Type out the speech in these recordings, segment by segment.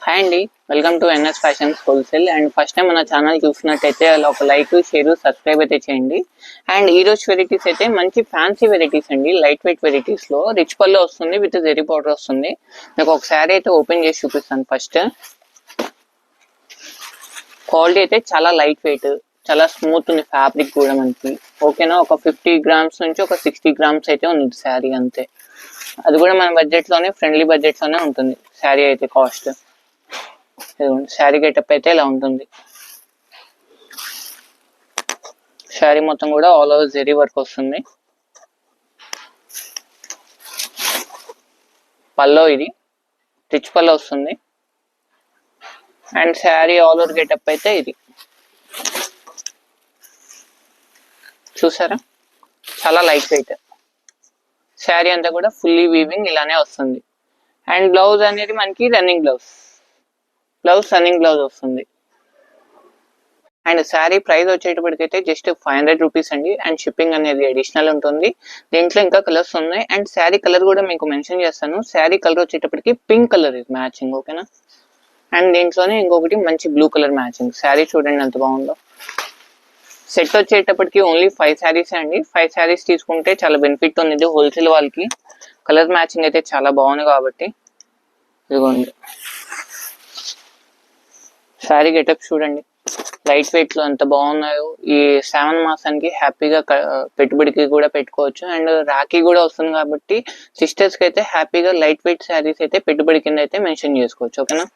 Hi అండి, welcome to NS fashions wholesale. And first time మన channel చూసినట్టయితే అలా ఒక లైక్, షేర్, సబ్స్క్రైబ్ అయితే చేయండి. అండ్ ఈ రోజు వెరైటీస్ అయితే మంచి ఫ్యాన్సీ వెరైటీస్ అండి. లైట్ వెయిట్ వెరైటీస్ లో రిచ్ పళ్ళు వస్తుంది, విత్ జెరీ పౌడర్ వస్తుంది. మీకు ఒక శారీ అయితే ఓపెన్ చేసి చూపిస్తాను. ఫస్ట్ క్వాలిటీ అయితే చాలా లైట్ వెయిట్, చాలా స్మూత్ ఉంది ఫ్యాబ్రిక్ కూడా మనకి. ఓకేనా, ఒక 50 గ్రామ్స్ నుంచి ఒక 60 గ్రామ్స్ అయితే ఉంది శారీ అంతే. అది కూడా మన బడ్జెట్ లోనే, ఫ్రెండ్లీ బడ్జెట్ లోనే ఉంటుంది శారీ అయితే కాస్ట్. శారీ గెటప్ అయితే ఇలా ఉంటుంది. శారీ మొత్తం కూడా ఆల్ ఓవర్ జెరీ వర్క్ వస్తుంది. పల్లో ఇది రిచ్ పల్లో వస్తుంది. And sari all over getup అయితే ఇది చూసారా, చాలా లైట్ వెయిట్. శారీ అంతా కూడా ఫుల్లీ వీవింగ్ ఇలానే వస్తుంది. అండ్ బ్లౌజ్ అనేది మనకి రన్నింగ్ బ్లౌజ్ రన్నింగ్ బ్లౌజ్ వస్తుంది. అండ్ శారీ ప్రైస్ వచ్చేటప్పటికైతే జస్ట్ 500 రూపీస్ అండి. అండ్ షిప్పింగ్ అనేది అడిషనల్ ఉంటుంది. దీంట్లో ఇంకా కలర్స్ ఉన్నాయి. అండ్ శారీ కలర్ కూడా మీకు మెన్షన్ చేస్తాను. శారీ కలర్ వచ్చేటప్పటికి పింక్ కలర్ ఇది మ్యాచింగ్, ఓకేనా. అండ్ దీంట్లోనే ఇంకొకటి మంచి బ్లూ కలర్ మ్యాచింగ్. శారీ చూడండి ఎంత బాగుందో. సెట్ వచ్చేటప్పటికి ఓన్లీ 5 శారీస్ అండి. 5 శారీస్ తీసుకుంటే చాలా బెనిఫిట్ ఉంది హోల్సేల్ వాళ్ళకి. కలర్ మ్యాచింగ్ అయితే చాలా బాగుంది కాబట్టి. ఇదిగోండి శారీ గెటప్ చూడండి, లైట్ వెయిట్ లో ఎంత బాగున్నాయో. ఈ శ్రావణ మాసానికి హ్యాపీగా పెట్టుబడికి కూడా పెట్టుకోవచ్చు. అండ్ రాఖీ కూడా వస్తుంది కాబట్టి సిస్టర్స్ కి అయితే హ్యాపీగా లైట్ వెయిట్ శారీస్ అయితే పెట్టుబడి కింద అయితే మెన్షన్ చేసుకోవచ్చు, ఓకేనా.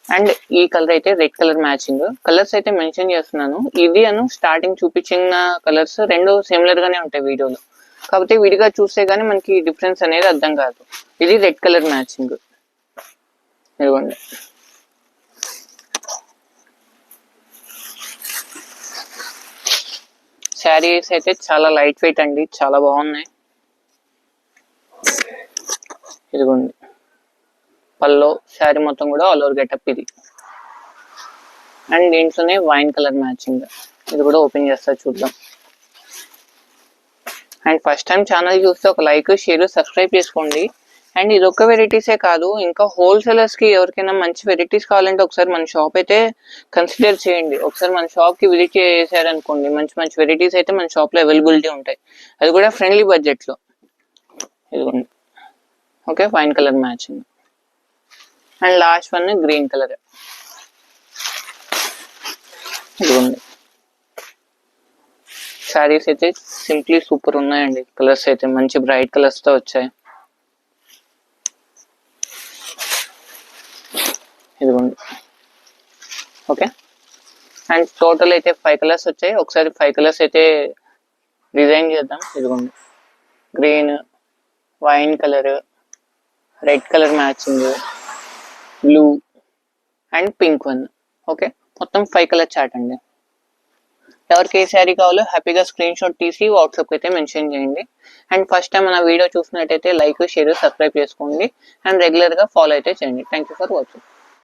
అండ్ ఈ కలర్ అయితే రెడ్ కలర్ మ్యాచింగ్. కలర్స్ అయితే మెన్షన్ చేస్తున్నాను. ఇది స్టార్టింగ్ చూపించిన కలర్స్ రెండు సిమిలర్ గానే ఉంటాయి వీడియోలో, కాకపోతే విడిగా చూస్తే గానీ మనకి డిఫరెన్స్ అనేది అర్థం కాదు. ఇది రెడ్ కలర్ మ్యాచింగ్. ఇదిగోండి శారీస్ అయితే చాలా లైట్ వెయిట్ అండి, చాలా బాగున్నాయి. ఇదిగోండి పల్లో, శారీ మొత్తం కూడా ఆల్ ఓవర్ గెటప్ ఇది. అండ్ దీంట్లోనే వైన్ కలర్ మ్యాచింగ్. ఇది కూడా ఓపెన్ చేస్తా చూద్దాం. అండ్ ఫస్ట్ టైం ఛానల్ చూస్తే ఒక లైక్, షేర్, సబ్స్క్రైబ్ చేసుకోండి. అండ్ ఇది ఒక్క వెరైటీసే కాదు, ఇంకా హోల్సేలర్స్ కి ఎవరికైనా మంచి వెరైటీస్ కావాలంటే ఒకసారి మన షాప్ అయితే కన్సిడర్ చేయండి. ఒకసారి మన షాప్ కి విజిట్ చేశారనుకోండి, మంచి మంచి వెరైటీస్ అయితే మన షాప్ లో అవైలబిలిటీ ఉంటాయి. అది కూడా ఫ్రెండ్లీ బడ్జెట్ లో. ఇదిగోండి okay, wine colour matching. And last one green colour. ఇదిగోండి శారీస్ అయితే సింప్లీ సూపర్ ఉన్నాయండి. కలర్స్ అయితే మంచి బ్రైట్ కలర్స్ తో వచ్చాయి. ఇదిగోండి ఓకే. అండ్ టోటల్ అయితే 5 కలర్స్ వచ్చాయి. ఒకసారి 5 కలర్స్ అయితే డిజైన్ చేద్దాం. ఇదిగోండి green, wine colour, red colour matching, blue and pink one. Okay, మొత్తం 5 కలర్ చార్ట్ అండి. ఎవరికి ఏ శారీ కావాలో హ్యాపీగా స్క్రీన్ షాట్ తీసి వాట్సాప్ అయితే మెన్షన్ చేయండి. అండ్ ఫస్ట్ టైం మన వీడియో చూసినట్టయితే లైక్, షేర్, సబ్స్క్రైబ్ చేసుకోండి. అండ్ రెగ్యులర్ గా ఫాలో అయితే చేయండి. Thank you for watching.